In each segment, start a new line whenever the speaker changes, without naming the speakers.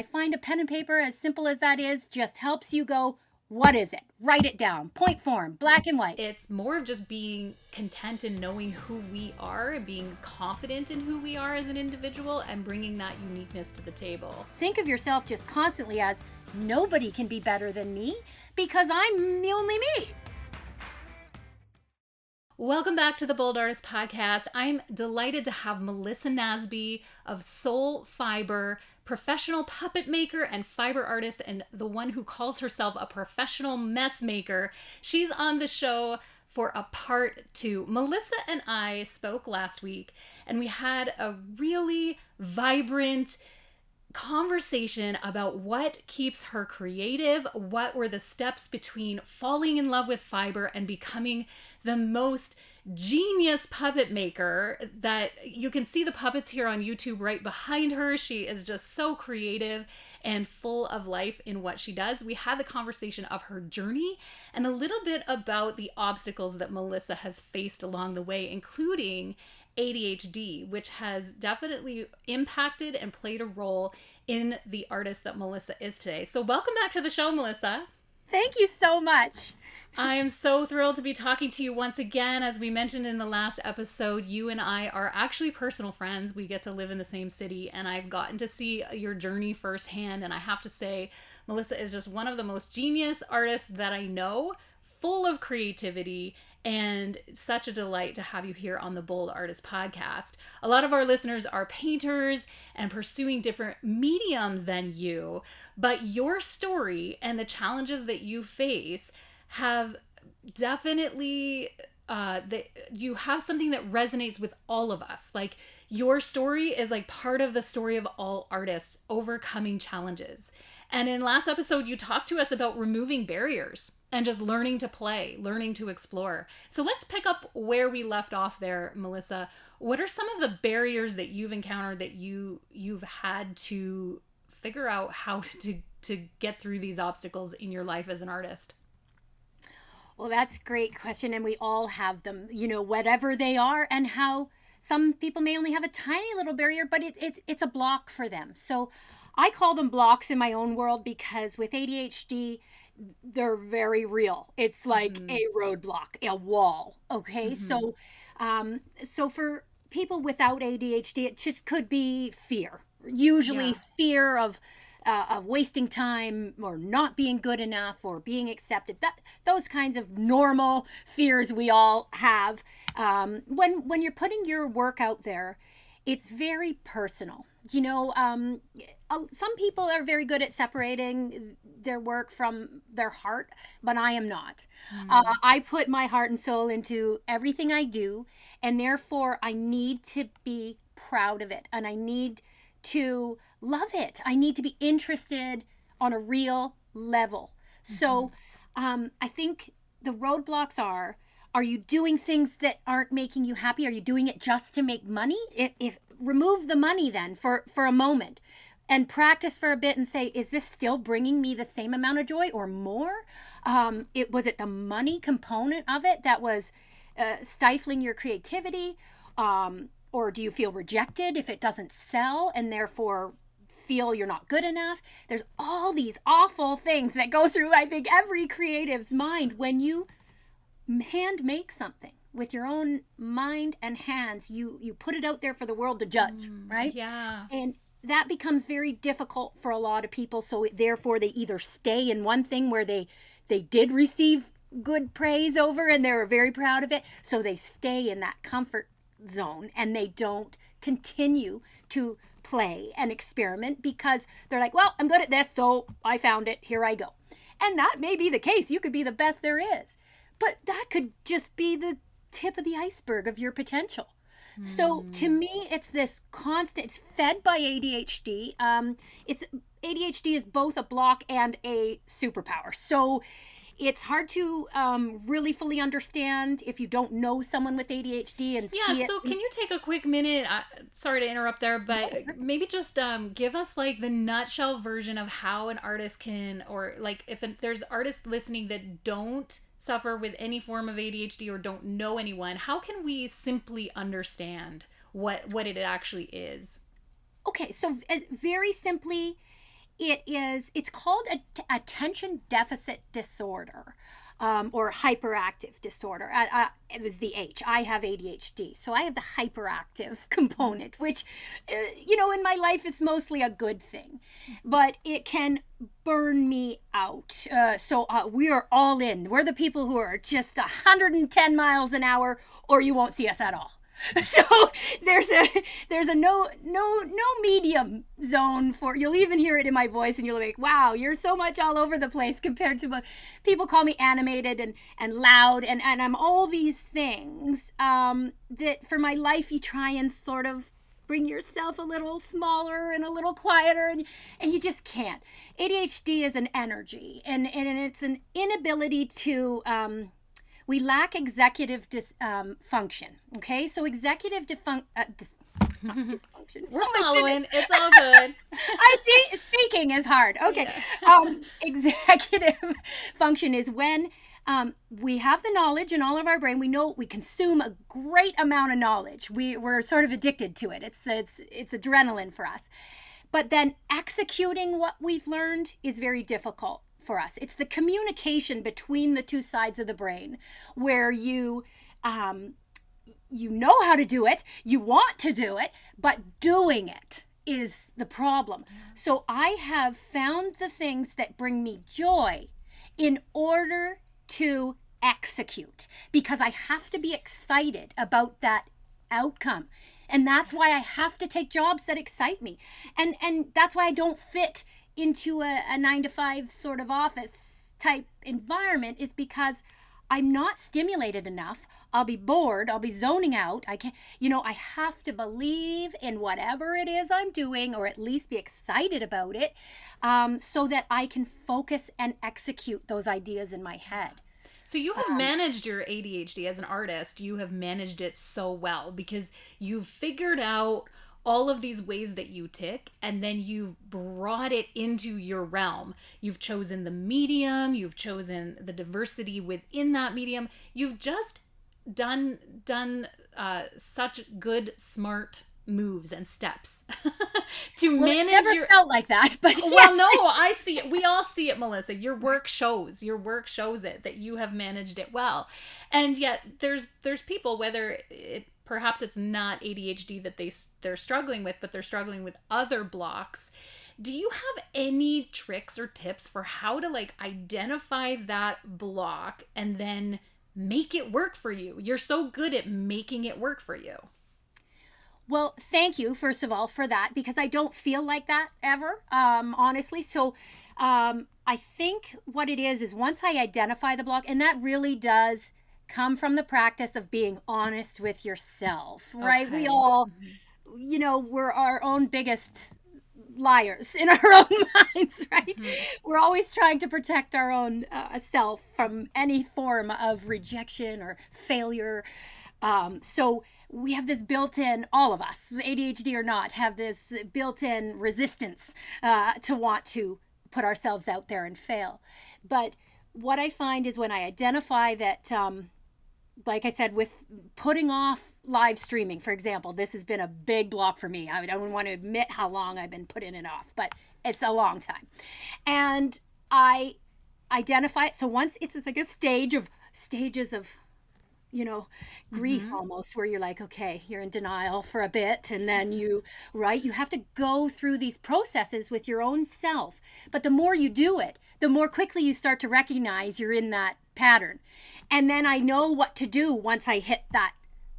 I find a pen and paper, as simple as that is, just helps you go, what is it? Write it down. Point form, black and white.
It's more of just being content in knowing who we are and being confident in who we are as an individual and bringing that uniqueness to the table.
Think of yourself just constantly as nobody can be better than me because I'm the only me.
Welcome back to the Bold Artist Podcast. I'm delighted to have Melissa Nasby of Soul Fiber, professional puppet maker and fiber artist, and the one who calls herself a professional mess maker. She's on the show for a part 2. Melissa and I spoke last week, and we had a really vibrant conversation about what keeps her creative, what were the steps between falling in love with fiber and becoming the most genius puppet maker. That you can see the puppets here on YouTube right behind her. She is just so creative and full of life in what she does. We had the conversation of her journey and a little bit about the obstacles that Melissa has faced along the way, including ADHD, which has definitely impacted and played a role in the artist that Melissa is today. So welcome back to the show, Melissa.
Thank you so much.
I am so thrilled to be talking to you once again. As we mentioned in the last episode, you and I are actually personal friends. We get to live in the same city, and I've gotten to see your journey firsthand. And I have to say, Melissa is just one of the most genius artists that I know, full of creativity, and such a delight to have you here on the Bold Artist Podcast. A lot of our listeners are painters and pursuing different mediums than you, but your story and the challenges that you face have definitely, you have something that resonates with all of us. Like, your story is like part of the story of all artists overcoming challenges. And in last episode, you talked to us about removing barriers and just learning to play, learning to explore. So let's pick up where we left off there, Melissa. What are some of the barriers that you've encountered that you've had to figure out how to get through these obstacles in your life as an artist?
Well, that's a great question, and we all have them, whatever they are, and how some people may only have a tiny little barrier, but it's a block for them. So I call them blocks in my own world because with ADHD, they're very real. It's like a roadblock, a wall. Okay. So for people without ADHD, it just could be fear, usually fear of wasting time or not being good enough or being accepted. Those kinds of normal fears we all have. When you're putting your work out there, it's very personal. Some people are very good at separating their work from their heart, but I am not. I put my heart and soul into everything I do, and therefore I need to be proud of it, and I need to love it. I need to be interested on a real level. So I think the roadblocks are you doing things that aren't making you happy? Are you doing it just to make money? If remove the money then for a moment and practice for a bit and say, is this still bringing me the same amount of joy or more? Was it the money component of it that was stifling your creativity? Or do you feel rejected if it doesn't sell and therefore feel you're not good enough? There's all these awful things that go through, I think, every creative's mind when you hand make something with your own mind and hands. You put it out there for the world to judge, right?
Yeah.
And that becomes very difficult for a lot of people. So therefore they either stay in one thing where they did receive good praise over and they're very proud of it, so they stay in that comfort zone and they don't continue to play and experiment because they're like, well, I'm good at this, so I found it, here I go. And that may be the case. You could be the best there is, but that could just be the tip of the iceberg of your potential. So to me, it's this constant, it's fed by ADHD. ADHD is both a block and a superpower. So it's hard to really fully understand if you don't know someone with ADHD and see it.
So can you take a quick minute? Sorry to interrupt there, but maybe just give us like the nutshell version of how an artist can, or like if there's artists listening that don't suffer with any form of ADHD or don't know anyone, how can we simply understand what it actually is?
Okay, so very simply, it's called attention deficit disorder. Or hyperactive disorder. It was the H. I have ADHD, so I have the hyperactive component, which, in my life, it's mostly a good thing, but it can burn me out. So we are all in. We're the people who are just 110 miles an hour, or you won't see us at all. So there's a no medium zone for, you'll even hear it in my voice and you'll be like, wow, you're so much all over the place compared to people call me animated and loud and I'm all these things that for my life you try and sort of bring yourself a little smaller and a little quieter and you just can't. ADHD is an energy and it's an inability to we lack executive dysfunction. Okay, so executive dysfunction.
We're following. It's all good.
I see. Speaking is hard. Okay. Yeah. Executive function is when we have the knowledge in all of our brain. We know we consume a great amount of knowledge. We're sort of addicted to it. It's adrenaline for us. But then executing what we've learned is very difficult for us. It's the communication between the two sides of the brain where you know how to do it, you want to do it, but doing it is the problem. So I have found the things that bring me joy in order to execute because I have to be excited about that outcome. And that's why I have to take jobs that excite me. And that's why I don't fit into a 9-to-5 sort of office type environment is because I'm not stimulated enough. I'll be bored. I'll be zoning out. I can't, I have to believe in whatever it is I'm doing or at least be excited about it so that I can focus and execute those ideas in my head.
So you have managed your ADHD as an artist. You have managed it so well because you've figured out all of these ways that you tick, and then you've brought it into your realm. You've chosen the medium, you've chosen the diversity within that medium. You've just done such good, smart moves and steps to manage.
It never felt like that, but
well, no, I see it. We all see it, Melissa. Your work shows it that you have managed it well, and yet there's people, whether perhaps it's not ADHD that they're struggling with, but they're struggling with other blocks. Do you have any tricks or tips for how to identify that block and then make it work for you? You're so good at making it work for you.
Well, thank you, first of all, for that, because I don't feel like that ever, honestly. So I think what it is once I identify the block, and that really does come from the practice of being honest with yourself, right? Okay. We all, we're our own biggest liars in our own minds, right? Mm-hmm. We're always trying to protect our own self from any form of rejection or failure. So we have this built-in, all of us, ADHD or not, have this built-in resistance to want to put ourselves out there and fail. But what I find is when I identify that, like I said, with putting off live streaming, for example, this has been a big block for me. I don't want to admit how long I've been putting it off, but it's a long time. And I identify it. So once it's like a stages of, grief mm-hmm. almost, where you're like, okay, you're in denial for a bit. And then you have to go through these processes with your own self. But the more you do it, the more quickly you start to recognize you're in that pattern. And then I know what to do once I hit that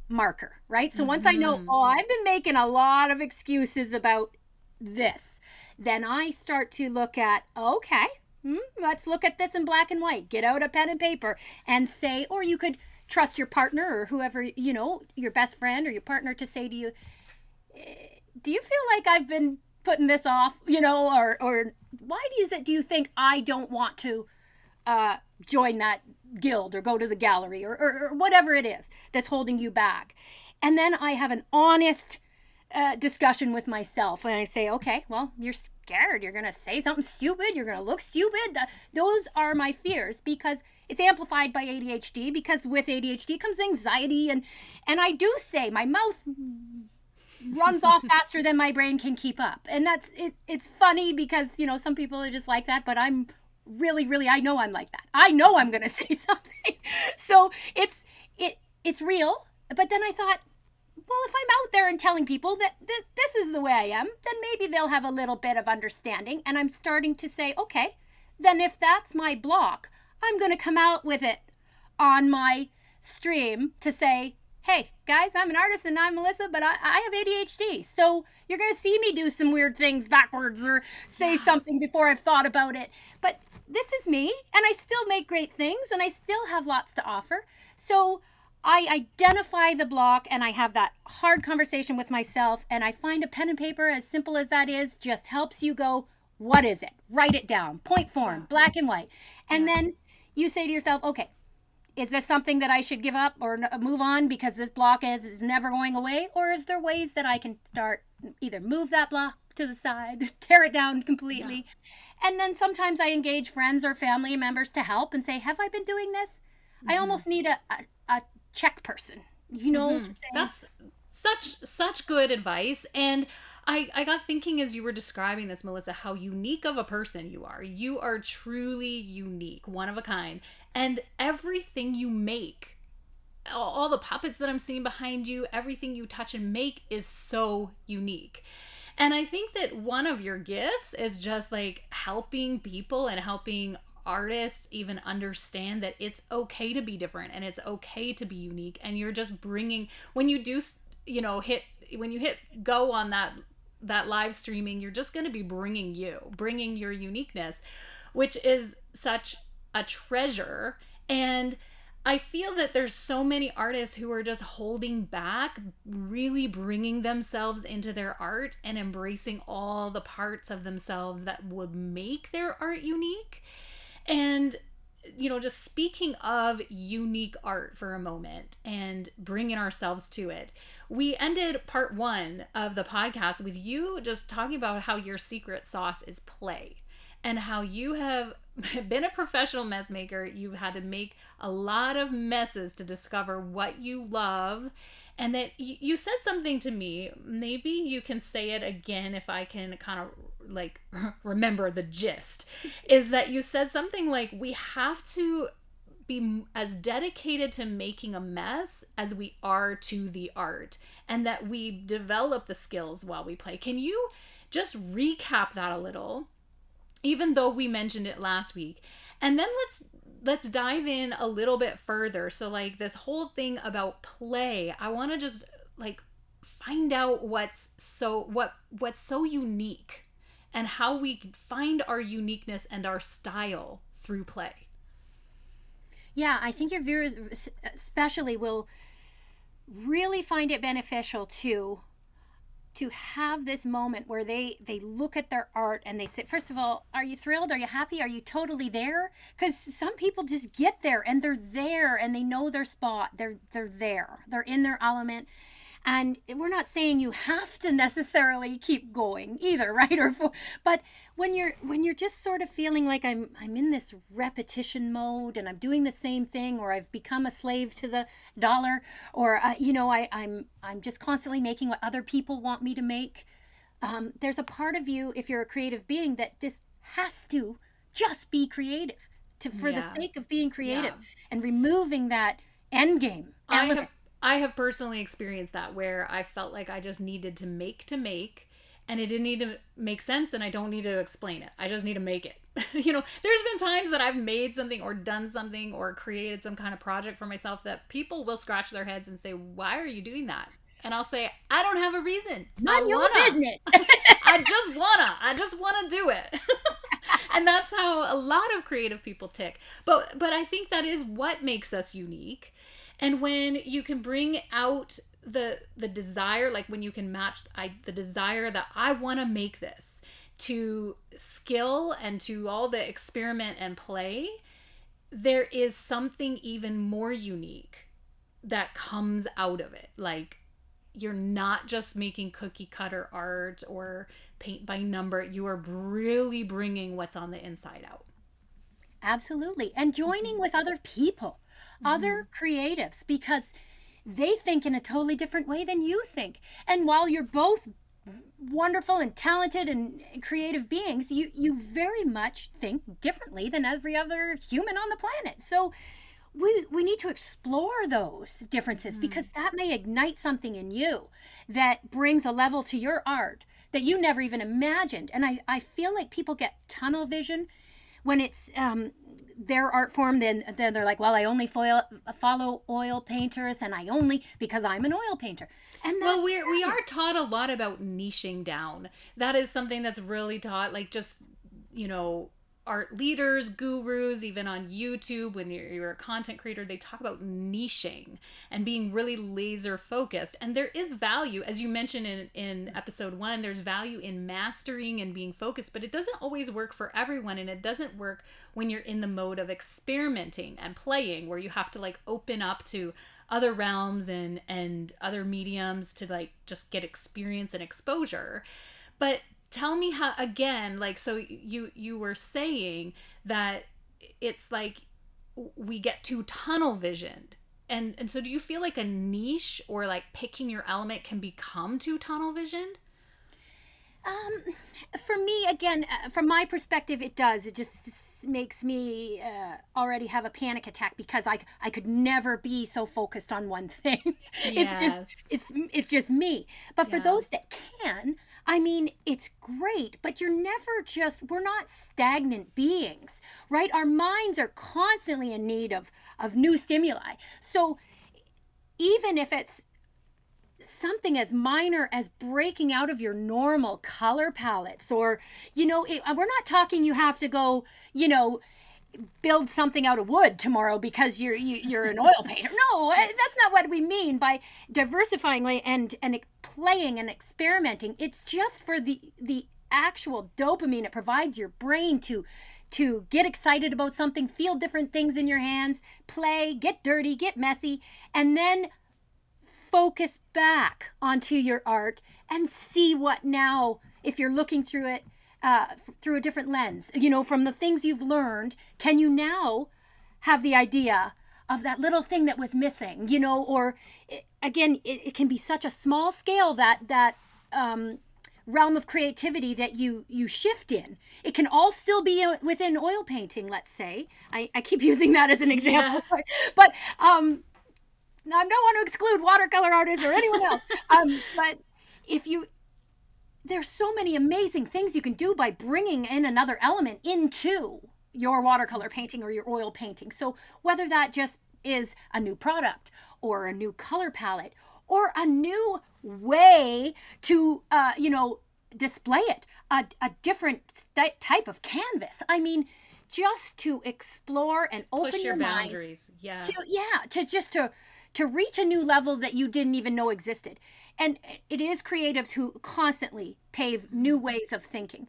marker, right? So once I know, I've been making a lot of excuses about this, then I start to look at, okay, let's look at this in black and white. Get out a pen and paper and say, or you could trust your partner or whoever, your best friend or your partner to say to you, do you feel like I've been putting this off, or why do you think I don't want to join that guild or go to the gallery or whatever it is that's holding you back? And then I have an honest discussion with myself and I say, okay, well, you're scared. You're going to say something stupid. You're going to look stupid. Those are my fears because it's amplified by ADHD, because with ADHD comes anxiety. And I do say, my mouth runs off faster than my brain can keep up. And that's it. It's funny because, some people are just like that, but I'm really, I know I'm like that. I know I'm going to say something. So it's real. But then I thought, well, if I'm out there and telling people that this is the way I am, then maybe they'll have a little bit of understanding. And I'm starting to say, okay, then if that's my block, I'm going to come out with it on my stream to say, hey, guys, I'm an artist and I'm Melissa, but I have ADHD. So you're going to see me do some weird things backwards or say something before I've thought about it. But this is me, and I still make great things, and I still have lots to offer. So I identify the block, and I have that hard conversation with myself, and I find a pen and paper, as simple as that is, just helps you go, what is it? Write it down, point form, black and white. And then you say to yourself, okay, is this something that I should give up or move on because this block is never going away? Or is there ways that I can start, either move that block to the side, tear it down completely? And then sometimes I engage friends or family members to help and say, have I been doing this? I almost need a check person, to say.
That's such good advice. And I got thinking as you were describing this, Melissa, how unique of a person you are. You are truly unique, one of a kind. And everything you make, all the puppets that I'm seeing behind you, everything you touch and make is so unique. And I think that one of your gifts is just like helping people and helping artists even understand that it's okay to be different and it's okay to be unique. And you're just bringing, when you do, when you hit go on that live streaming, you're just going to be bringing your uniqueness, which is such a treasure. And I feel that there's so many artists who are just holding back, really bringing themselves into their art and embracing all the parts of themselves that would make their art unique. And, just speaking of unique art for a moment and bringing ourselves to it, we ended part 1 of the podcast with you just talking about how your secret sauce is play and how you have been a professional mess maker. You've had to make a lot of messes to discover what you love. And that you said something to me, maybe you can say it again if I can kind of like remember the gist, is that you said something like, we have to be as dedicated to making a mess as we are to the art, and that we develop the skills while we play. Can you just recap that a little, even though we mentioned it last week? And then let's dive in a little bit further. So like this whole thing about play, I want to just like find out what's so unique and how we can find our uniqueness and our style through play.
Yeah, I think your viewers especially will really find it beneficial to have this moment where they look at their art and they say, first of all, are you thrilled? Are you happy? Are you totally there? Because some people just get there and they're there and they know their spot. They're there. They're in their element. And we're not saying you have to necessarily keep going either, right? But when you're just sort of feeling like I'm in this repetition mode and I'm doing the same thing, or I've become a slave to the dollar, or I'm just constantly making what other people want me to make. There's a part of you, if you're a creative being, that just has to just be creative for the sake of being creative and removing that end game.
I have personally experienced that, where I felt like I just needed to make, and it didn't need to make sense, and I don't need to explain it. I just need to make it. There's been times that I've made something or done something or created some kind of project for myself that people will scratch their heads and say, why are you doing that? And I'll say, I don't have a reason.
None your business.
I just wanna do it. And that's how a lot of creative people tick. But I think that is what makes us unique. And when you can bring out the desire, like when you can match the desire that I want to make this, to skill and to all the experiment and play, there is something even more unique that comes out of it. Like, you're not just making cookie cutter art or paint by number. You are really bringing what's on the inside out.
Absolutely. And joining with other people, other creatives, because they think in a totally different way than you think. And while you're both wonderful and talented and creative beings, you very much think differently than every other human on the planet. So we need to explore those differences, because that may ignite something in you that brings a level to your art that you never even imagined. And I feel like people get tunnel vision when it's their art form. Then they're like, well, I only follow oil painters, and I only, because I'm an oil painter. And
well, we are taught a lot about niching down. That is something that's really taught, like, just, you know, art leaders, gurus, even on YouTube, when you're a content creator, they talk about niching and being really laser focused. And there is value, as you mentioned in episode 1, there's value in mastering and being focused, but it doesn't always work for everyone. And it doesn't work when you're in the mode of experimenting and playing, where you have to like open up to other realms and other mediums to like just get experience and exposure. But tell me how, again, like, so you were saying that it's like we get too tunnel visioned. And so do you feel like a niche or like picking your element can become too tunnel visioned?
For me, again, from my perspective, it does. It just makes me already have a panic attack, because I could never be so focused on one thing.
Yes.
It's just me. But for
Yes.
those that can, I mean, it's great, but we're not stagnant beings, right? Our minds are constantly in need of new stimuli. So even if it's something as minor as breaking out of your normal color palettes, or, you know, we're not talking you have to go, you know, build something out of wood tomorrow because you're an oil painter. No, that's not what we mean by diversifying and playing and experimenting. It's just for the actual dopamine it provides your brain to get excited about something, feel different things in your hands, play, get dirty, get messy, and then focus back onto your art and see what now, if you're looking through it through a different lens, you know, from the things you've learned, can you now have the idea of that little thing that was missing, you know? Or again, it can be such a small scale, that realm of creativity that you shift in. It can all still be within oil painting, let's say. I keep using that as an example. Yeah. But I don't want to exclude watercolor artists or anyone else. But there's so many amazing things you can do by bringing in another element into your watercolor painting or your oil painting. So whether that just is a new product or a new color palette or a new way to, display it, a different type of canvas. I mean, just to explore and open
push your
boundaries.
Yeah.
To reach a new level that you didn't even know existed. And it is creatives who constantly pave new ways of thinking.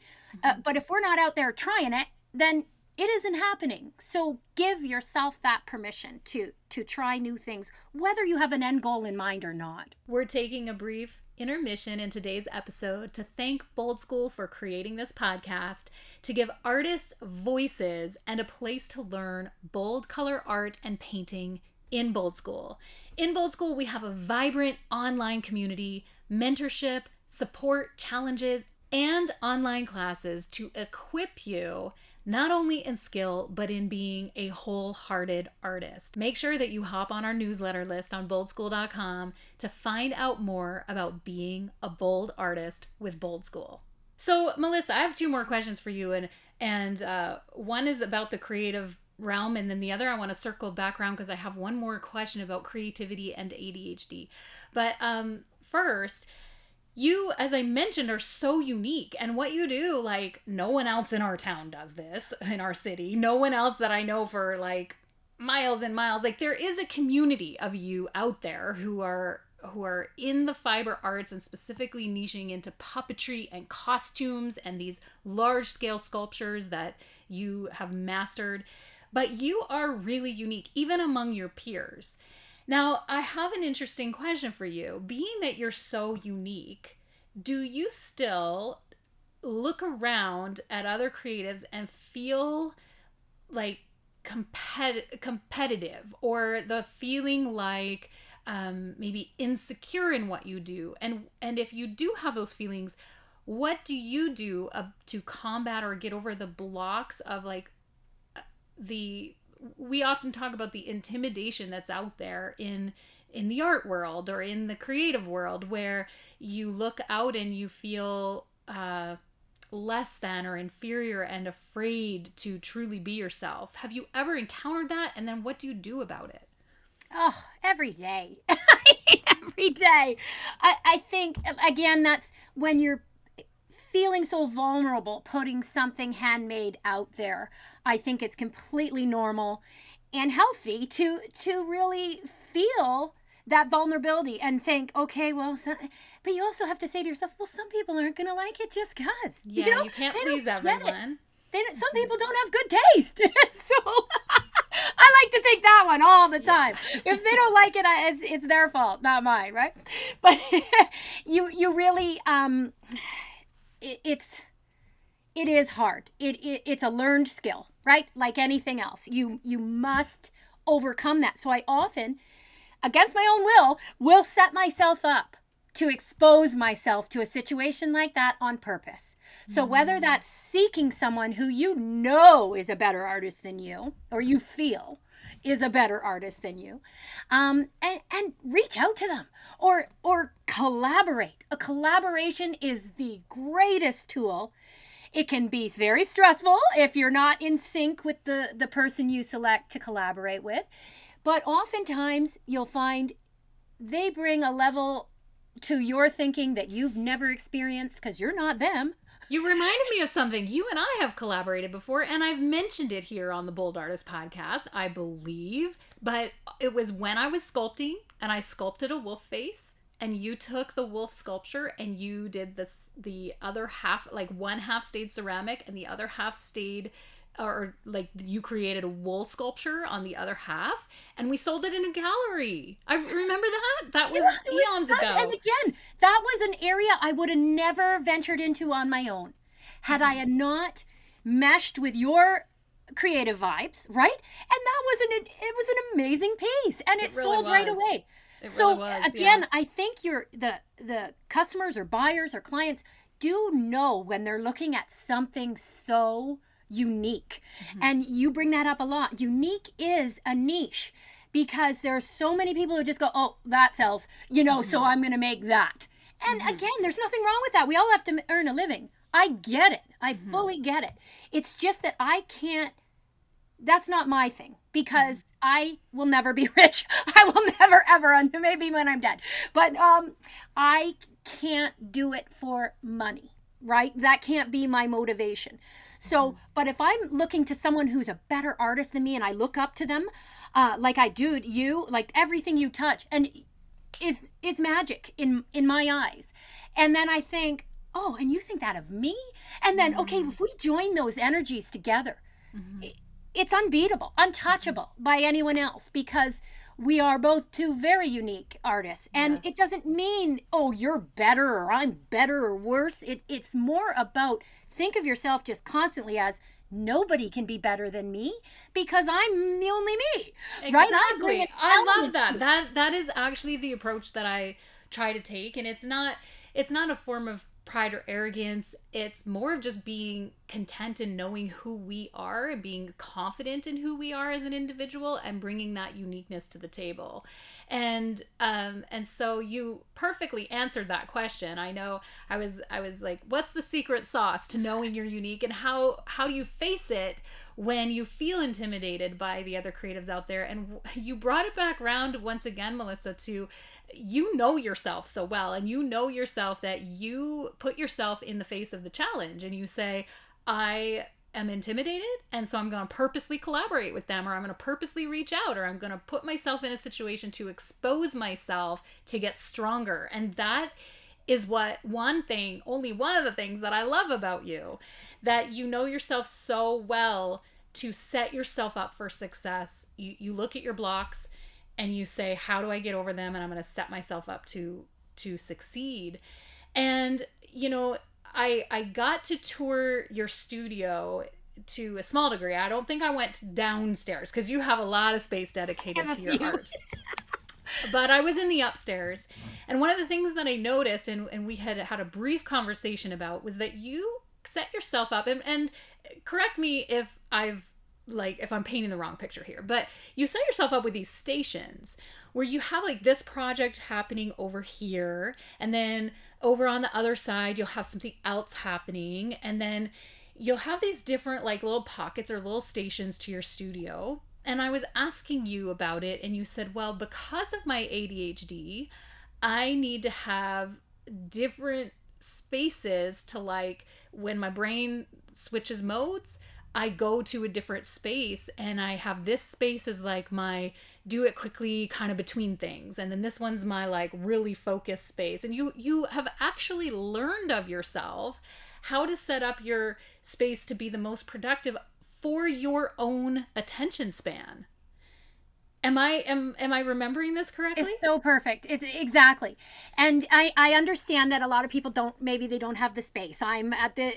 But if we're not out there trying it, then it isn't happening. So give yourself that permission to try new things, whether you have an end goal in mind or not.
We're taking a brief intermission in today's episode to thank Bold School for creating this podcast, to give artists voices and a place to learn bold color art and painting in Bold School. In Bold School, we have a vibrant online community, mentorship, support, challenges, and online classes to equip you not only in skill, but in being a wholehearted artist. Make sure that you hop on our newsletter list on boldschool.com to find out more about being a bold artist with Bold School. So, Melissa, I have 2 more questions for you, and one is about the creative realm, and then the other I want to circle back around because I have one more question about creativity and ADHD. But first, you, as I mentioned, are so unique, and what you do, like, no one else in our town does this, in our city. No one else that I know for like miles and miles. Like, there is a community of you out there who are in the fiber arts and specifically niching into puppetry and costumes and these large scale sculptures that you have mastered. But you are really unique, even among your peers. Now, I have an interesting question for you. Being that you're so unique, do you still look around at other creatives and feel like competitive, or the feeling like maybe insecure in what you do. And if you do have those feelings, what do you do to combat or get over the blocks of like we often talk about the intimidation that's out there in the art world or in the creative world, where you look out and you feel less than or inferior and afraid to truly be yourself. Have you ever encountered that? And then what do you do about it?
Oh, every day. Every day. I think, again, that's when you're feeling so vulnerable, putting something handmade out there. I think it's completely normal and healthy to really feel that vulnerability and think, okay, well, but you also have to say to yourself, well, some people aren't going to like it just because.
Yeah, you can't please everyone.
Some people don't have good taste. So I like to think that one all the time. If they don't like it, it's their fault, not mine, right? But you really, it is hard. It's a learned skill, right? Like anything else. You must overcome that. So I often, against my own will set myself up to expose myself to a situation like that on purpose. So whether that's seeking someone who you know is a better artist than you, or you feel is a better artist than you, and reach out to them or collaborate. A collaboration is the greatest tool. It can be very stressful if you're not in sync with the person you select to collaborate with. But oftentimes you'll find they bring a level to your thinking that you've never experienced because you're not them.
You reminded me of something. You and I have collaborated before, and I've mentioned it here on the Bold Artist podcast, I believe. But it was when I was sculpting, and I sculpted a wolf face, and you took the wolf sculpture and you did the other half, like one half stayed ceramic and the other half stayed, or like you created a wool sculpture on the other half, and we sold it in a gallery. I remember that was eons ago.
And again, that was an area I would have never ventured into on my own had I had not meshed with your creative vibes, right? And it was an amazing piece, and it really sold right away. Again, I think the customers or buyers or clients do know when they're looking at something so unique. And you bring that up a lot. Unique is a niche because there are so many people who just go, oh, that sells, so I'm going to make that. And again, there's nothing wrong with that. We all have to earn a living. I get it. I fully get it. It's just that that's not my thing because I will never be rich. I will never, ever, maybe when I'm dead. But I can't do it for money, right? That can't be my motivation. So, but if I'm looking to someone who's a better artist than me and I look up to them, like I do you, like everything you touch and is magic in my eyes. And then I think, oh, and you think that of me? And then, okay, if we join those energies together, it's unbeatable, untouchable by anyone else because we are both two very unique artists. And it doesn't mean, oh, you're better or I'm better or worse. It's more about think of yourself just constantly as nobody can be better than me because I'm the only me.
Exactly.
Right?
I love that. That is actually the approach that I try to take. And it's not a form of pride or arrogance. It's more of just being content in knowing who we are and being confident in who we are as an individual and bringing that uniqueness to the table. And so you perfectly answered that question. I know I was like, what's the secret sauce to knowing you're unique, and how do you face it when you feel intimidated by the other creatives out there? And you brought it back around once again, Melissa, to you know yourself so well, and you know yourself that you put yourself in the face of the challenge and you say, I am intimidated, and so I'm going to purposely collaborate with them, or I'm going to purposely reach out, or I'm going to put myself in a situation to expose myself to get stronger. And that is only one of the things that I love about you, that you know yourself so well to set yourself up for success. You look at your blocks and you say, how do I get over them? And I'm going to set myself up to succeed. And, I got to tour your studio to a small degree. I don't think I went downstairs because you have a lot of space dedicated to your art. But I was in the upstairs, and one of the things that I noticed, and we had had a brief conversation about, was that you set yourself up, and correct me if if I'm painting the wrong picture here, but you set yourself up with these stations where you have like this project happening over here, and then over on the other side you'll have something else happening, and then you'll have these different like little pockets or little stations to your studio. And I was asking you about it, and you said, well, because of my ADHD, I need to have different spaces to, like, when my brain switches modes, I go to a different space, and I have this space as like my do it quickly kind of between things, and then this one's my like really focused space. And you have actually learned of yourself how to set up your space to be the most productive for your own attention span. Am I remembering this correctly?
It's so perfect. It's exactly. And I understand that a lot of people maybe they don't have the space. I'm at the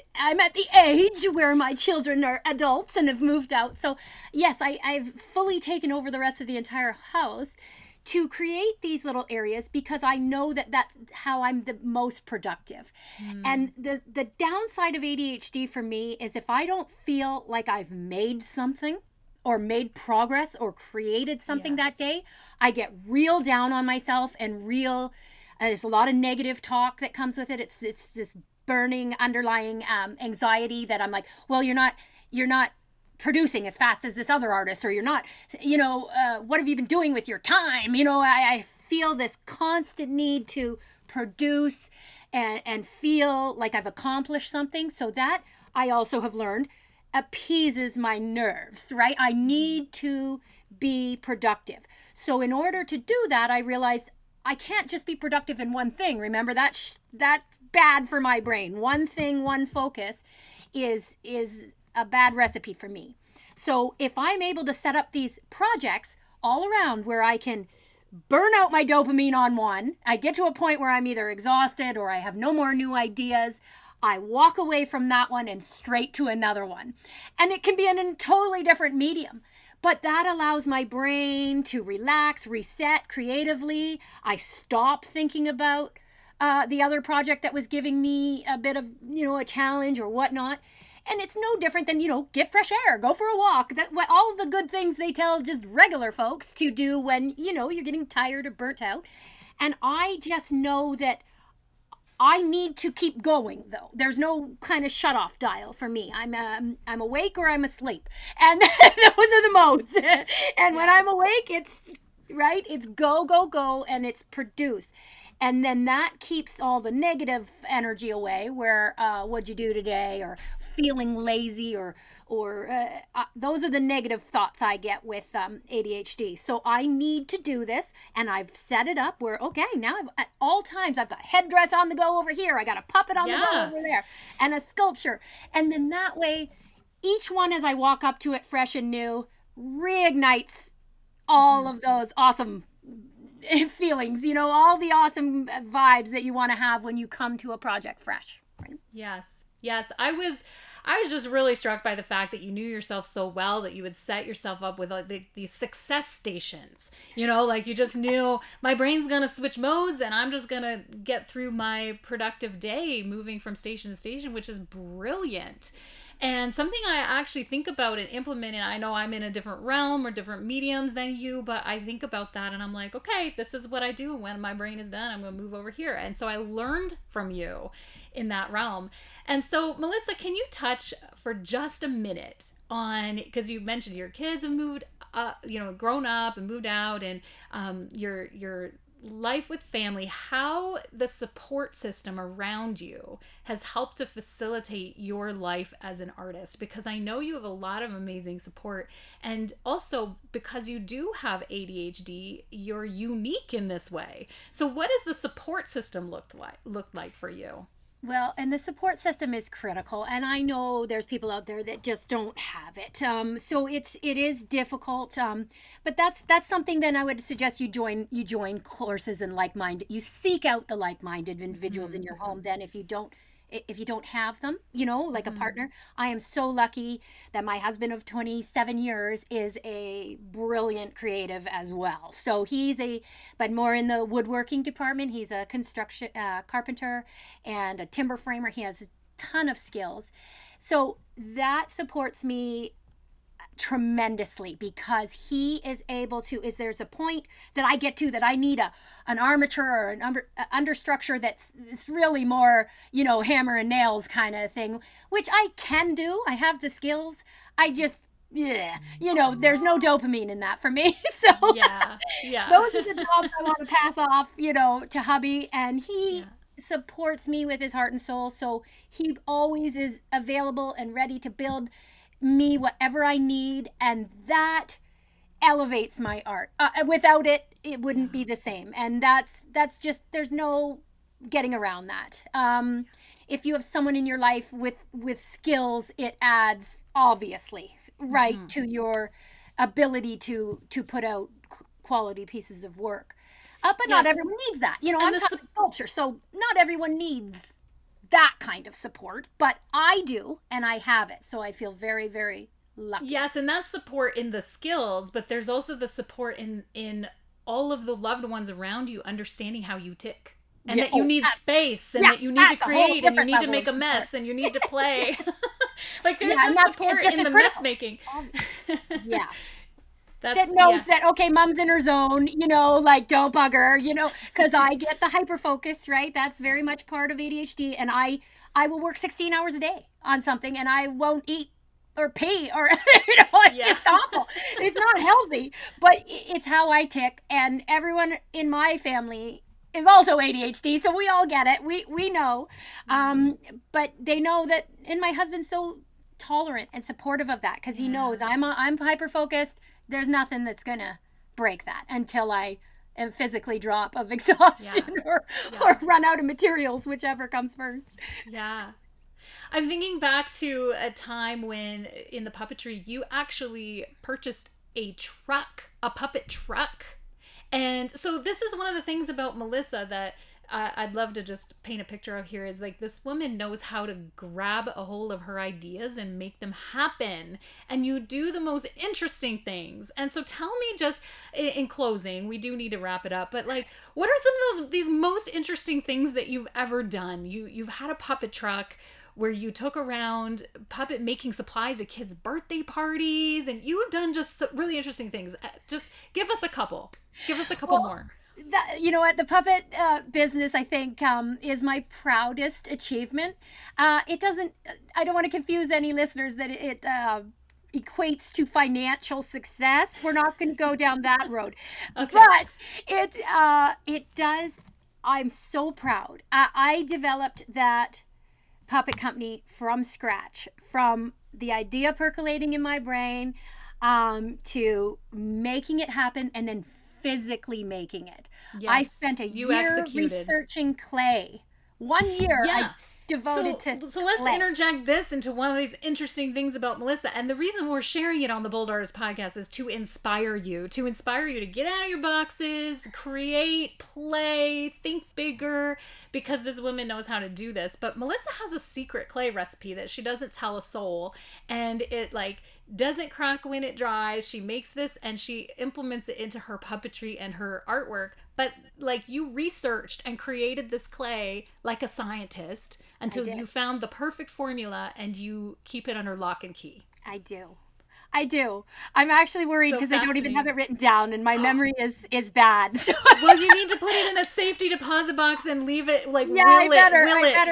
age where my children are adults and have moved out. So yes, I've fully taken over the rest of the entire house to create these little areas, because I know that that's how I'm the most productive. And the downside of ADHD for me is if I don't feel like I've made something or made progress or created something that day, I get real down on myself, and there's a lot of negative talk that comes with it. It's this burning underlying anxiety that I'm like, well, you're not producing as fast as this other artist, or you're not, what have you been doing with your time? I feel this constant need to produce and feel like I've accomplished something. So that, I also have learned, appeases my nerves, right? I need to be productive. So in order to do that, I realized I can't just be productive in one thing. Remember, that's bad for my brain. One thing, one focus is a bad recipe for me. So if I'm able to set up these projects all around where I can burn out my dopamine on one, I get to a point where I'm either exhausted or I have no more new ideas, I walk away from that one and straight to another one. And it can be in a totally different medium. But that allows my brain to relax, reset creatively. I stop thinking about the other project that was giving me a bit of, a challenge or whatnot. And it's no different than, get fresh air, go for a walk. All of the good things they tell just regular folks to do when, you're getting tired or burnt out. And I just know that I need to keep going, though. There's no kind of shut-off dial for me. I'm awake or I'm asleep. And those are the modes. And when I'm awake, it's go, go, go, and it's produce. And then that keeps all the negative energy away, where what'd you do today, or feeling lazy, or those are the negative thoughts I get with ADHD. So I need to do this, and I've set it up where, okay, now at all times I've got a headdress on the go over here, I got a puppet on the go over there, and a sculpture. And then that way, each one, as I walk up to it fresh and new, reignites all of those awesome feelings, all the awesome vibes that you want to have when you come to a project fresh. Right?
Yes. I was just really struck by the fact that you knew yourself so well that you would set yourself up with these success stations. Like you just knew my brain's going to switch modes and I'm just going to get through my productive day moving from station to station, which is brilliant. And something I actually think about and implement, and I know I'm in a different realm or different mediums than you, but I think about that and I'm like, okay, this is what I do. When my brain is done, I'm going to move over here. And so I learned from you in that realm. And so, Melissa, can you touch for just a minute on, because you mentioned your kids have moved up, grown up and moved out, and your life with family, how the support system around you has helped to facilitate your life as an artist, because I know you have a lot of amazing support, and also because you do have ADHD, you're unique in this way. So what does the support system look like for you?
Well, and the support system is critical, and I know there's people out there that just don't have it. So it is difficult. But that's something then I would suggest you join courses and you seek out the like-minded individuals in your home. Then if you don't if you don't have them, like a partner. I am so lucky that my husband of 27 years is a brilliant creative as well. So but more in the woodworking department. He's a construction carpenter and a timber framer. He has a ton of skills. So that supports me tremendously, because he is able to, there's a point that I get to that I need an armature or an understructure it's really more, hammer and nails kind of thing, which I can do. I have the skills. I just, there's no dopamine in that for me. So
yeah.
Those are the jobs I want to pass off, to hubby, and he supports me with his heart and soul. So he always is available and ready to build me whatever I need, and that elevates my art. Without it wouldn't be the same, and that's just, there's no getting around that. If you have someone in your life with skills, it adds, obviously, right, to your ability to put out quality pieces of work. But not everyone needs that. I'm talking sculpture, so not everyone needs that kind of support, but I do, and I have it, so I feel very, very lucky.
Yes, and that's support in the skills, but there's also the support in all of the loved ones around you understanding how you tick, and that you need space, and that you need to create, and you need to make a mess, and you need to play. Like, there's just support in the mess making.
Yeah. That knows that, okay, mom's in her zone, like, don't bug her, because I get the hyper focus, right? That's very much part of ADHD. And I will work 16 hours a day on something, and I won't eat or pee or, it's just awful. It's not healthy, but it's how I tick. And everyone in my family is also ADHD, so we all get it. We know. But they know that, and my husband's so tolerant and supportive of that, because he knows I'm hyper focused. There's nothing that's going to break that until I am physically drop of exhaustion or run out of materials, whichever comes first.
Yeah. I'm thinking back to a time when in the puppetry, you actually purchased a puppet truck. And so this is one of the things about Melissa that I'd love to just paint a picture of here, is like, this woman knows how to grab a hold of her ideas and make them happen. And you do the most interesting things. And so tell me, just in closing, we do need to wrap it up, but like, what are some of these most interesting things that you've ever done? You've had a puppet truck where you took around puppet making supplies at kids' birthday parties, and you have done just really interesting things. Just give us a couple. Give us a couple more.
The puppet business, I think, is my proudest achievement. I don't want to confuse any listeners that it equates to financial success. We're not going to go down that road. Okay. But it does. I'm so proud. I developed that puppet company from scratch, from the idea percolating in my brain to making it happen, and then physically making it. Yes, I spent a year researching clay. 1 year I devoted to
So let's interject this into one of these interesting things about Melissa. And the reason we're sharing it on the Bold Artist podcast is to inspire you to get out of your boxes, create, play, think bigger, because this woman knows how to do this. But Melissa has a secret clay recipe that she doesn't tell a soul, and it doesn't crack when it dries. She makes this and she implements it into her puppetry and her artwork. But you researched and created this clay like a scientist until you found the perfect formula, and you keep it under lock and key.
I do. I'm actually worried because I don't even have it written down, and my memory is bad.
Well, you need to put it in a safety deposit box and leave it will
I better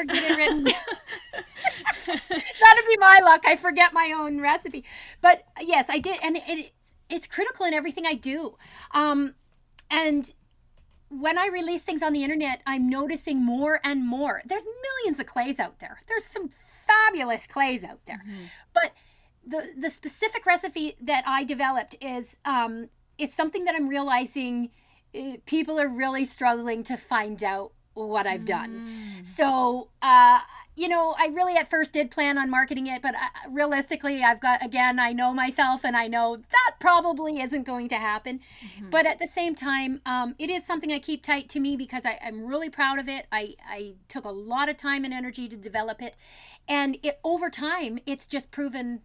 get it written. That'd be my luck. I forget my own recipe. But yes, I did, and it's critical in everything I do. And when I release things on the internet, I'm noticing more and more. There's millions of clays out there. There's some fabulous clays out there. Mm-hmm. But the specific recipe that I developed is something that I'm realizing people are really struggling to find out what I've done. So, I really at first did plan on marketing it, but realistically, I know myself, and I know that probably isn't going to happen. But at the same time, it is something I keep tight to me because I'm really proud of it. I took a lot of time and energy to develop it. And over time, it's just proven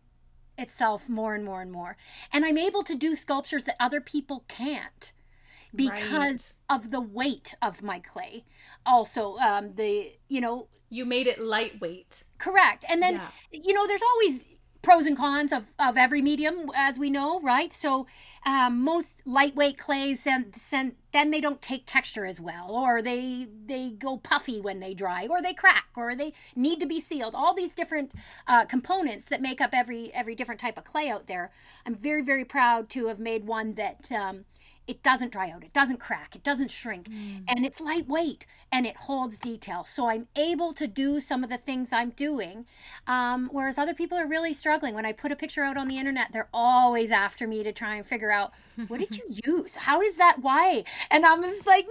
itself more and more and more. And I'm able to do sculptures that other people can't because of the weight of my clay. Also,
you made it lightweight.
Correct. And then, there's always pros and cons of every medium, as we know, right? So most lightweight clays, then they don't take texture as well, or they go puffy when they dry, or they crack, or they need to be sealed. All these different components that make up every different type of clay out there. I'm very, very proud to have made one that it doesn't dry out, it doesn't crack, it doesn't shrink, and it's lightweight, and it holds detail. So I'm able to do some of the things I'm doing, whereas other people are really struggling. When I put a picture out on the internet, they're always after me to try and figure out, what did you use? How is that? Why? And I'm just like,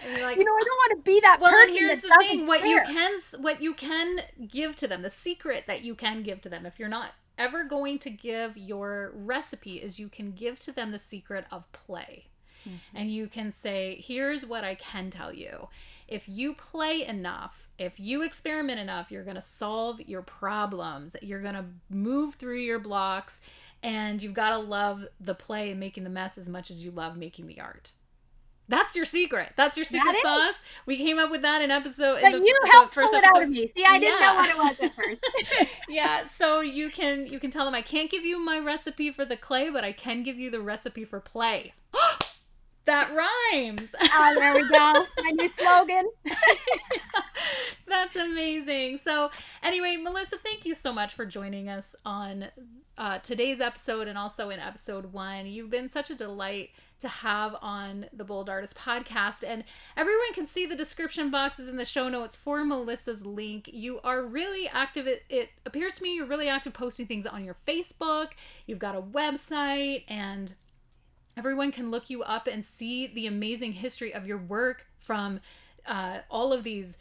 I don't want to be that person. Well,
here's the thing: what you can give to them, the secret that you can give to them, if you're not ever going to give your recipe, is you can give to them the secret of play. And you can say, here's what I can tell you. If you play enough, if you experiment enough, you're going to solve your problems. You're going to move through your blocks, and you've got to love the play and making the mess as much as you love making the art. That's your secret. That's your secret sauce. We came up with that in episode.
But you helped pull it out of me. See, I didn't know what it was at first.
Yeah, so you can tell them, I can't give you my recipe for the clay, but I can give you the recipe for play. That rhymes.
Oh, there we go. My new slogan.
That's amazing. So anyway, Melissa, thank you so much for joining us on today's episode and also in episode 1. You've been such a delight to have on the Bold Artist podcast, and everyone can see the description boxes in the show notes for Melissa's link. You are really active. It appears to me you're really active posting things on your Facebook. You've got a website, and everyone can look you up and see the amazing history of your work, from all of these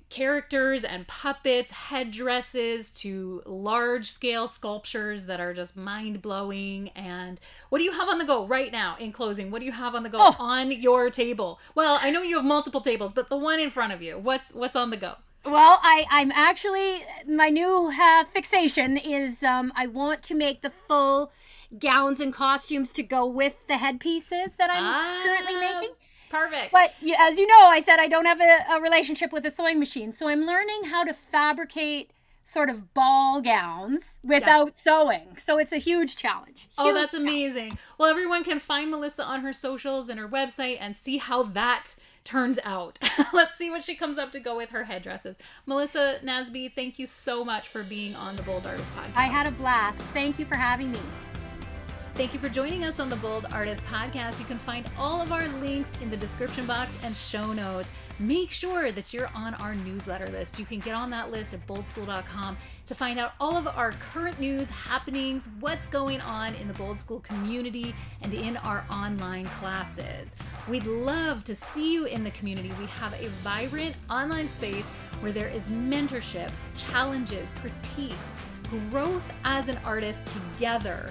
characters and puppets, headdresses, to large scale sculptures that are just mind-blowing. And what do you have on the go right now? In closing, what do you have on the go on your table? Well, I know you have multiple tables, but the one in front of you, what's on the go?
Well, I'm actually, my new fixation is I want to make the full gowns and costumes to go with the headpieces that I'm currently making.
Perfect.
But as you know, I said I don't have a relationship with a sewing machine. So I'm learning how to fabricate sort of ball gowns without sewing. So it's a huge challenge.
That's amazing. Well, everyone can find Melissa on her socials and her website and see how that turns out. Let's see what she comes up to go with her headdresses. Melissa Nasby, thank you so much for being on the Bold Artist podcast.
I had a blast. Thank you for having me.
Thank you for joining us on the Bold Artist podcast. You can find all of our links in the description box and show notes. Make sure that you're on our newsletter list. You can get on that list at boldschool.com to find out all of our current news, happenings, what's going on in the Bold School community and in our online classes. We'd love to see you in the community. We have a vibrant online space where there is mentorship, challenges, critiques, growth as an artist together.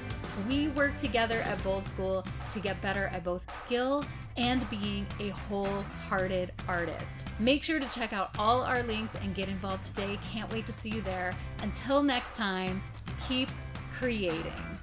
We work together at Bold School to get better at both skill and being a wholehearted artist. Make sure to check out all our links and get involved today. Can't wait to see you there. Until next time, keep creating.